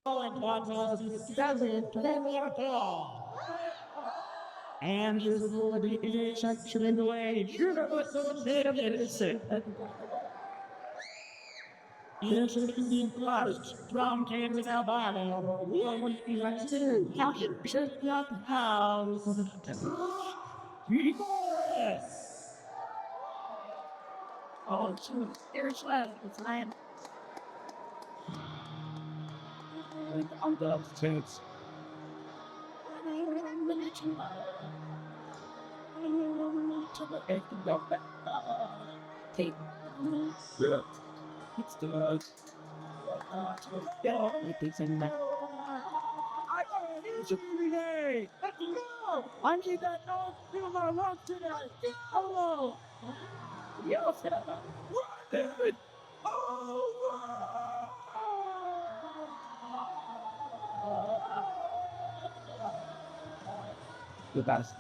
And what was doesn't let me go. And this body is actually the way you know so innocent. Innocent in Christ, drowned in our Bible. Woman is like to count it, just not the house. Yes. Oh, so there's left, it's land. I'm the sense. Take yeah. It's the yeah, it is in that. I it's a free day. Let's go. I need that no feel my love tonight. Hello. Yes. What? The best.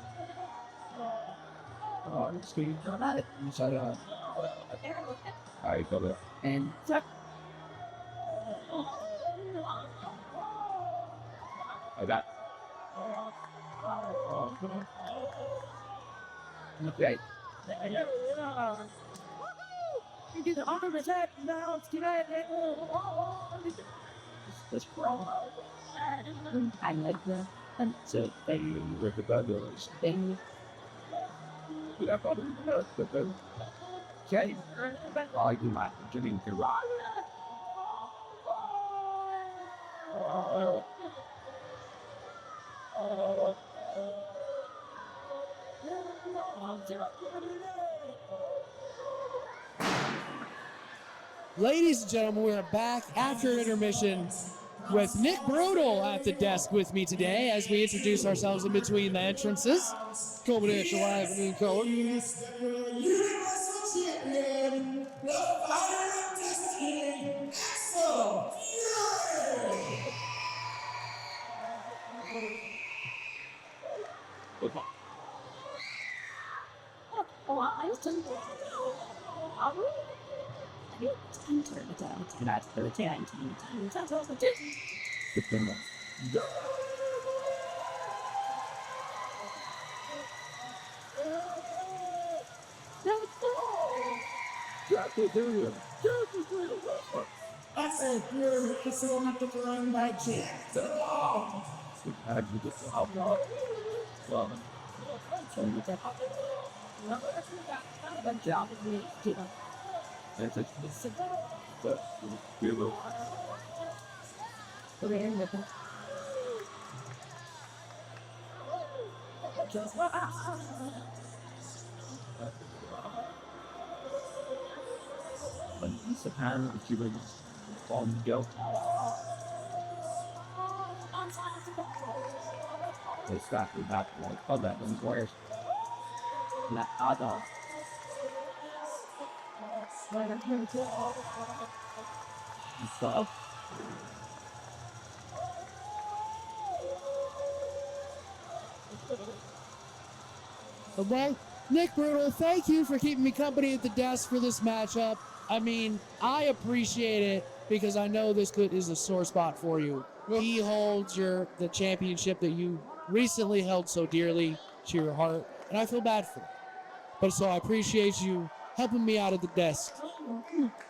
Oh, it's sweet. Inside out. I got it. And I got. Okay. You get the honor attack now. Let's crawl. I like that. And so they rip it back. They. Yeah, probably not. Okay. I do my getting to rock. Ladies and gentlemen, we are back after intermission with Nick Brutal at the desk with me today as we introduce ourselves in between the entrances. Confidential Avenue Code. Oh, I was just I'm turning it down. And that's 13. That's also Disney. I said, you're so much to run by chance. I do this out. Well, good job. That's a good Japan, if you would on go. It's got to be back one. Oh, that one's worse. Not other. So. Well, Nick Brutal, thank you for keeping me company at the desk for this matchup. I mean, I appreciate it because I know this is a sore spot for you. He holds the championship that you recently held so dearly to your heart, and I feel bad for it. But so I appreciate you helping me out at the desk.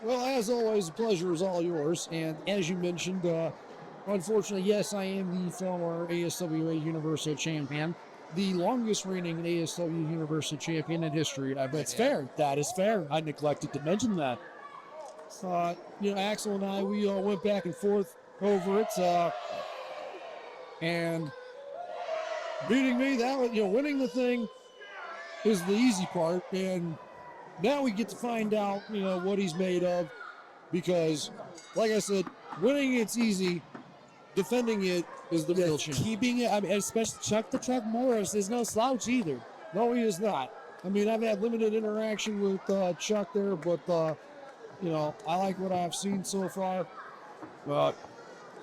Well, as always, the pleasure is all yours. And as you mentioned, unfortunately, yes, I am the former ASWA Universal Champion, the longest reigning ASW Universal Champion in history. I bet. That's fair. That is fair. I neglected to mention that. Axel and I, we all went back and forth over it, and beating me, that was, winning the thing is the easy part, and now we get to find out, what he's made of, because, like I said, winning it's easy, defending it is the real challenge. Keeping it, I mean, especially Chuck the Truck Morris is no slouch either. No, he is not. I mean, I've had limited interaction with Chuck there, but, I like what I've seen so far.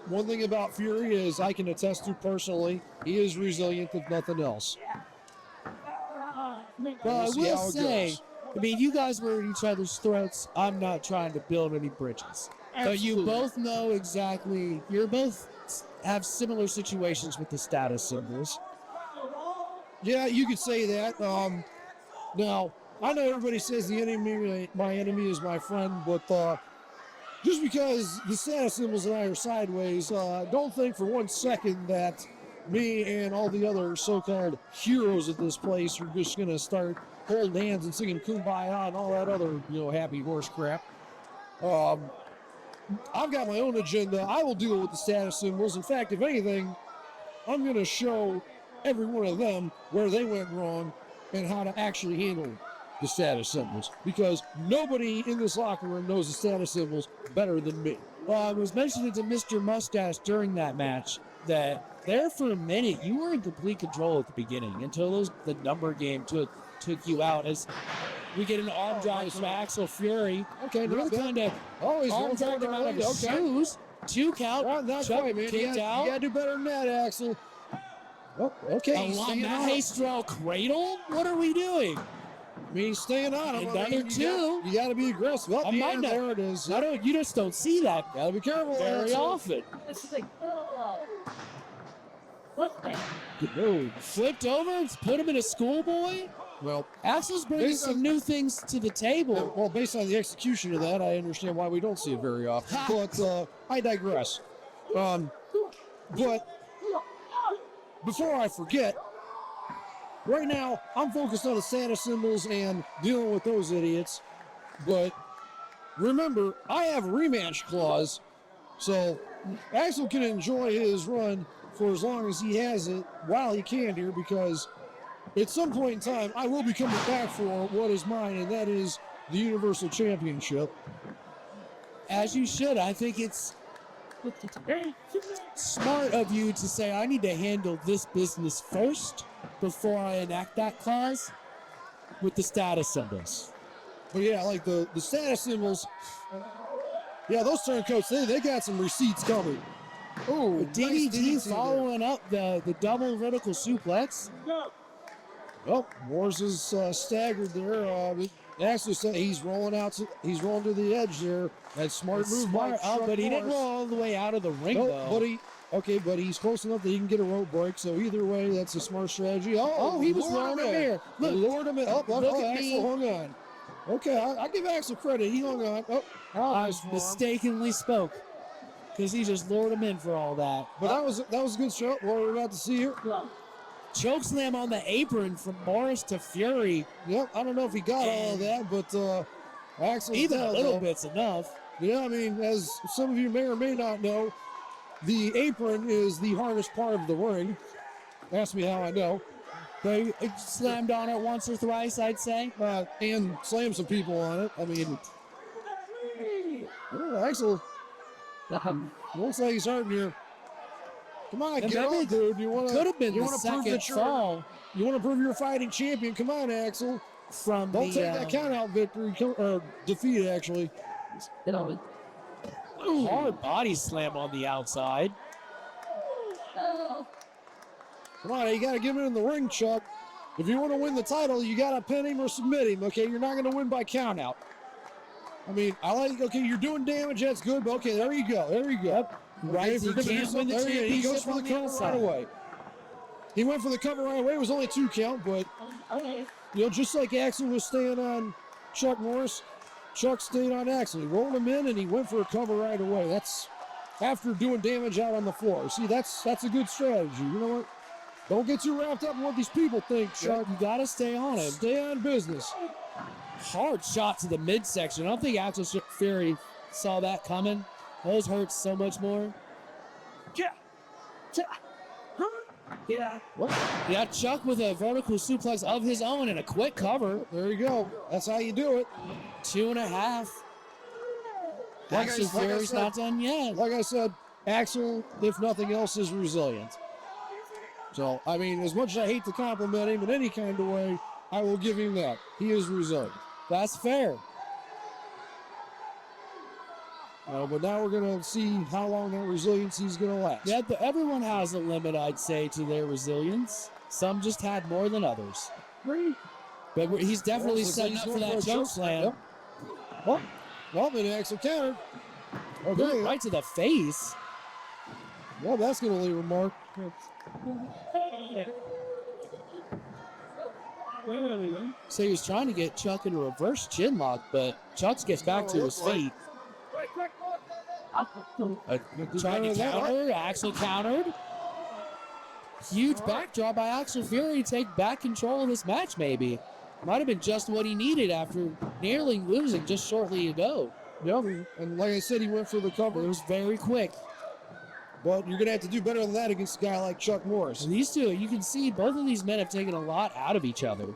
One thing about Fury is I can attest to personally, he is resilient if nothing else. Well, I will say, I mean, you guys were at each other's throats. I'm not trying to build any bridges. Absolutely. So you both know exactly, you're both have similar situations with the status symbols. Yeah, you could say that. Now, I know everybody says the enemy, my enemy is my friend, but just because the status symbols and I are sideways, don't think for 1 second that me and all the other so-called heroes at this place are just going to start holding hands and singing Kumbaya and all that other, happy horse crap. I've got my own agenda. I will deal with the status symbols. In fact, if anything, I'm going to show every one of them where they went wrong and how to actually handle the status symbols, because nobody in this locker room knows the status symbols better than me. Well, I was mentioning to Mr. Mustache during that match that there for a minute you were in complete control at the beginning until the number game took you out as we get an arm drag from Axel Fury. Okay, Really kind of arm dragged him out of his shoes. 2 count. Well, not Chuck quite, man. kicked out. You got to do better than that, Axel. Oh, okay. A maestro cradle? What are we doing? I mean, staying on him. Another 2. You got to be aggressive. Oh, yeah, there it is. You just don't see that. Got to be careful. Very often. It's like, what's that? No. Flipped over and put him in a schoolboy? Well, Axel's bringing some new things to the table. Well, based on the execution of that, I understand why we don't see it very often. But I digress. But before I forget, right now I'm focused on the status symbols and dealing with those idiots. But remember, I have a rematch clause, so Axel can enjoy his run for as long as he has it while he can here, because at some point in time, I will be coming back for what is mine, and that is the Universal Championship. As you should. I think it's smart of you to say, I need to handle this business first before I enact that clause with the status symbols. But yeah, like the status symbols, yeah, those turncoats, they got some receipts coming. Oh, DDT nice following up the double vertical suplex. Well, Morris is staggered there. Actually, said he's rolling to the edge there. That's smart move. Smart. But he didn't roll all the way out of the ring, though. But he's close enough that he can get a rope break. So either way, that's a smart strategy. Oh, he was rolling him here. Look, lured him in. Look at me. Axel hung on. Okay, I give Axel credit. He hung on. I mistakenly spoke because he just lured him in for all that. But that was a good show. What we're about to see here. Chokeslam on the apron from Morris to Fury. Yep, I don't know if he got all of that, but Axel. Even a little bit's enough. Yeah, I mean, as some of you may or may not know, the apron is the hardest part of the ring. Ask me how I know. They slammed on it once or thrice, I'd say. And slammed some people on it. I mean, Axel looks like he's hurting here. Come on, get up, dude. Could have been the second fall. You want to prove you're a fighting champion? Come on, Axel. Don't take that count-out victory, or defeat, actually. Hard body slam on the outside. Come on, you got to give it in the ring, Chuck. If you want to win the title, you got to pin him or submit him, okay? You're not going to win by count-out. I mean, you're doing damage, that's good, but okay, there you go. Yep. Right, he can't win the championship. He goes for the cover right away. He went for the cover right away. It was only 2 count, but just like Axel was staying on Chuck Norris, Chuck stayed on Axel. He rolled him in and he went for a cover right away. That's after doing damage out on the floor. See, that's a good strategy. You know what? Don't get too wrapped up in what these people think, Chuck. You got to stay on him. Stay on business. Hard shot to the midsection. I don't think Axel Fury saw that coming. Those hurt so much more. Yeah, Chuck with a vertical suplex of his own and a quick cover. There you go. That's how you do it. 2.5. Axel Fury's not done yet. Like I said, Axel, if nothing else, is resilient. So, I mean, as much as I hate to compliment him in any kind of way, I will give him that. He is resilient. That's fair. But now we're going to see how long that resiliency is going to last. Yeah, everyone has a limit, I'd say, to their resilience. Some just had more than others. But he's definitely setting up for that choke slam. Yep. Well, then Axel countered. Okay. Right to the face. Well, that's going to leave a mark. So he was trying to get Chuck in a reverse chin lock, but Chuck gets back to his feet. Trying to counter. Axel countered. Huge backdraw by Axel Fury to take back control of this match, maybe. Might have been just what he needed after nearly losing just shortly ago. Yep, and like I said, he went for the cover. It was very quick. But you're going to have to do better than that against a guy like Chuck Morris. And these two, you can see both of these men have taken a lot out of each other.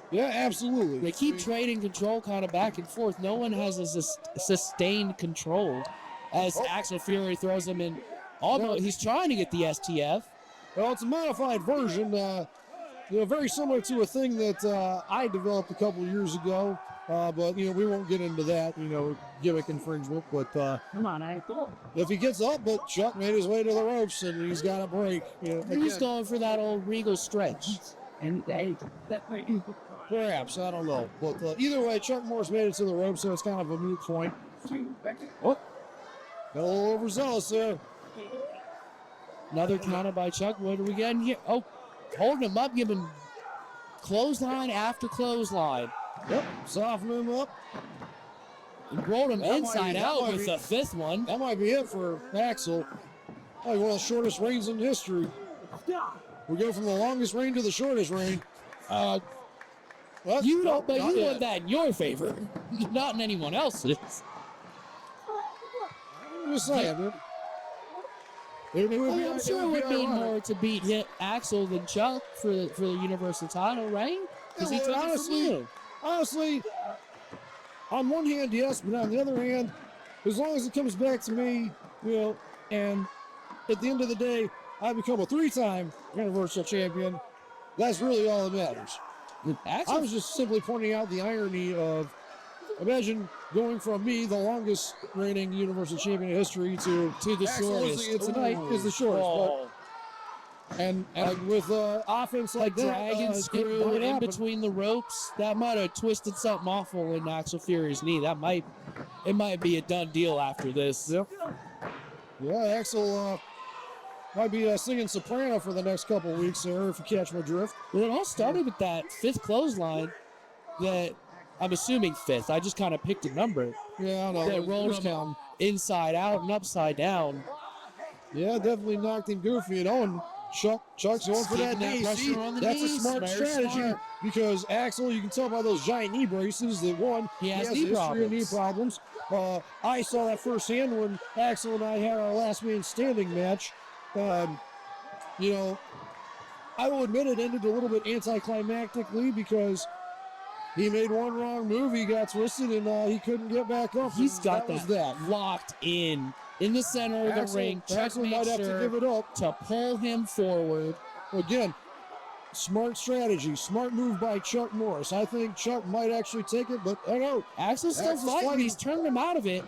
Yeah, absolutely. They keep trading control kind of back and forth. No one has a sustained control as Axel Fury throws him in. Almost, he's trying to get the STF. Well, it's a modified version, very similar to a thing that I developed a couple of years ago. But, we won't get into that, gimmick infringement. But Come on, if he gets up, but Chuck made his way to the ropes and he's got a break. He's going for that old Regal stretch. and Perhaps, I don't know. But either way, Chuck Morris made it to the ropes, so it's kind of a moot point. Oh, got a little overzealous there. Another counter by Chuck. What are we getting here? Oh, holding him up, giving clothesline after clothesline. Yep, soften him up. And rolled him inside out with the fifth one. That might be it for Axel. Probably one of the shortest reigns in history. We go from the longest reign to the shortest reign. You want that in your favor, not in anyone else's. I'm just saying, man. I'm sure it would mean more to beat Axel than Chuck for the Universal title, right? Because he took it from you. Honestly, on one hand, yes, but on the other hand, as long as it comes back to me, and at the end of the day, I become a 3-time Universal Champion, that's really all that matters. I was just simply pointing out the irony of, imagine going from me, the longest reigning Universal Champion in history, to the shortest. Tonight is the shortest. Oh. And with offense like that, dragon screw in between the ropes, that might have twisted something awful in Axel Fury's knee. It might be a done deal after this. Yep. Yeah, Axel might be singing soprano for the next couple of weeks there, if you catch my drift. Well, it all started with that fifth clothesline that I'm assuming fifth. I just kind of picked a number. Yeah, I know. That rolled him inside out and upside down. Yeah, definitely knocked him goofy. And Chuck's going for that knee. See, that's a smart strategy because Axel, you can tell by those giant knee braces that he has knee problems. I saw that firsthand when Axel and I had our last man standing match. I will admit it ended a little bit anticlimactically because he made one wrong move, he got twisted, and he couldn't get back up. He's got that locked in the center of the ring. Axel might have to give it up to pull him forward. Again, smart strategy, smart move by Chuck Morris. I think Chuck might actually take it, but I know. Axel's still fighting. He's turned him out of it.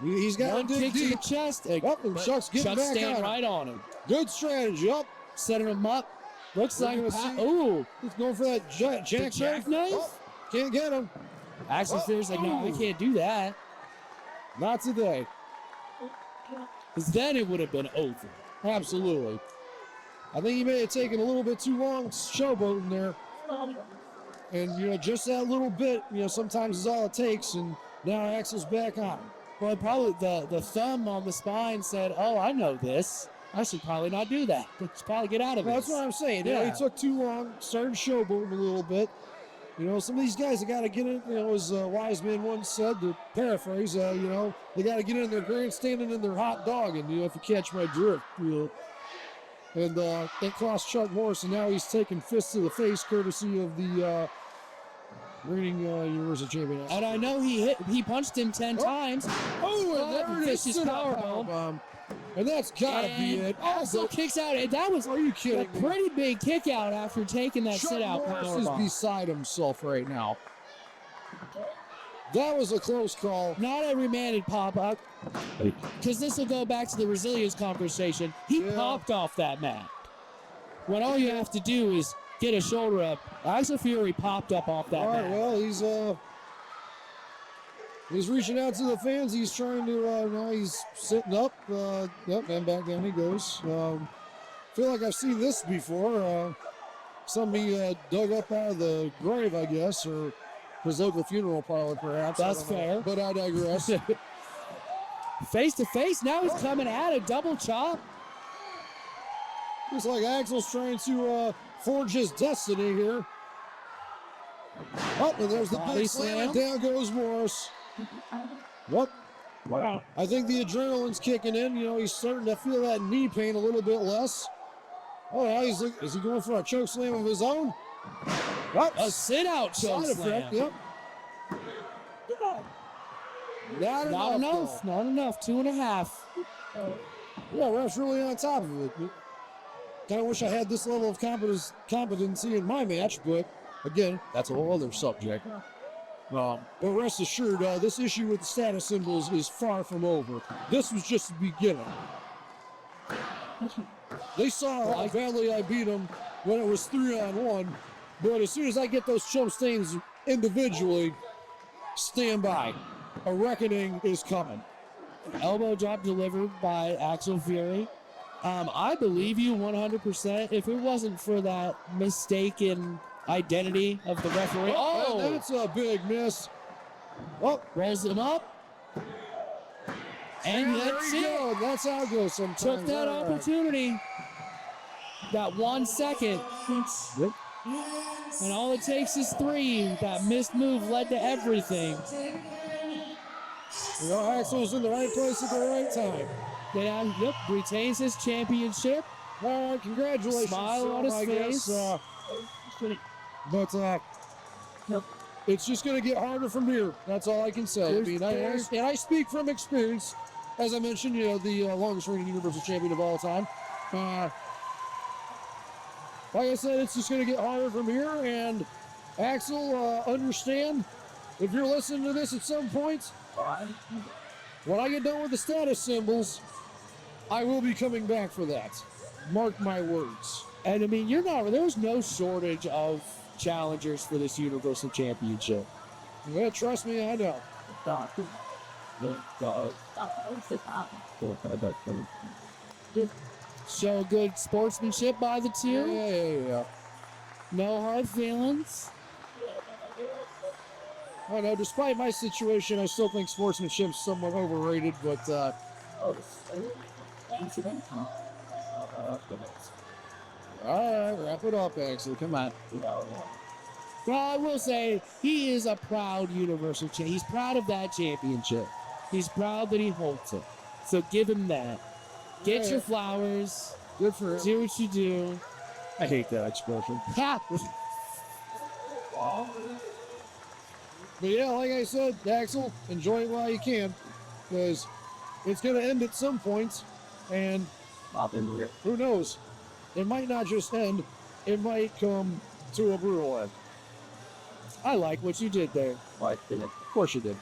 He's got one kick to the chest. And Chuck's getting back staying on right on him. Good strategy. Up. Setting him up. Looks like ooh. He's going for that jackknife. Oh, can't get him. Axel Fury's like, no, we can't do that. Not today. Because then it would have been over. Absolutely. I think he may have taken a little bit too long showboating there. And, just that little bit, sometimes is all it takes. And now Axel's back on. Well, probably the thumb on the spine said, oh, I know this. I should probably not do that. Let's probably get out of it. That's what I'm saying. Yeah. He took too long, started showboating a little bit. Some of these guys have got to get in, as wise man once said, to paraphrase, they got to get in their grandstanding in their hot dog, and, if you catch my drift, And that cost Chuck Morris, and now he's taking fists to the face courtesy of the reigning Universal Champion. And I know he punched him 10 times. Oh, and there it is. Vicious powerbomb. And that's got to be it. Also kicks out. And that was Are you kidding a pretty big kick out after taking that sit-out powerbomb. powerbomb. Chuck is beside himself right now. That was a close call. Not every man would pop up. Because this will go back to the resilience conversation. He popped off that mat. When all you have to do is get a shoulder up. Axel Fury popped up off that mat. Well, he's He's reaching out to the fans. He's trying to, now he's sitting up. Yep, and back down he goes. Feel like I've seen this before. Somebody dug up out of the grave, I guess, or his local funeral parlor, perhaps. That's fair. But I digress. Face to face. Now he's coming at a double chop. Looks like Axel's trying to forge his destiny here. Oh, and there's the Body big slam. slam. Down goes Morris. What? Wow. I think the adrenaline's kicking in. You know, he's starting to feel that knee pain a little bit less. Oh, now is he going for a choke slam of his own? What? A sit-out choke Side slam. effect, yep. Not enough. Not enough. 2.5. Yeah, ref's really on top of it. Kind of wish I had this level of competency in my match, but again, that's a whole other subject. But rest assured, this issue with the status symbols is far from over. This was just the beginning. They saw how badly I beat them when it was 3-on-1, but as soon as I get those chump stains individually, stand by. A reckoning is coming. Elbow drop delivered by Axel Fury. I believe you 100%. If it wasn't for that mistaken identity of the referee. Oh! That's a big miss. Oh, Rolls him up. And that's there you it. go. That's how it goes sometimes. Took that All right. opportunity. That 1 second. Yep. And all it takes is 3. That missed move led to everything. You know, Axel's in the right place at the right time. Yeah, yep, retains his championship. All right, congratulations. Smile on his I guess, face. but it's just going to get harder from here. That's all I can say. I mean, I speak from experience. As I mentioned, you know, the longest reigning Universal Champion of all time. Like I said, it's just going to get harder from here. And Axel, understand, if you're listening to this at some point, when I get done with the status symbols, I will be coming back for that. Mark my words. And I mean, there's no shortage of challengers for this Universal Championship. Yeah, trust me, I know. Show good sportsmanship by the two. Yeah. No hard feelings. I know, despite my situation, I still think sportsmanship's somewhat overrated, but all right, wrap it up, Axel. Come on. Well, I will say, he is a proud Universal Champion. He's proud of that championship. He's proud that he holds it. So give him that. Get your flowers. Good for him. Do what you do. I hate that expression. Ha! But yeah, like I said, Axel, enjoy it while you can, because it's going to end at some point, and who knows? It might not just end, it might come to a brutal end. I like what you did there. Of course you did.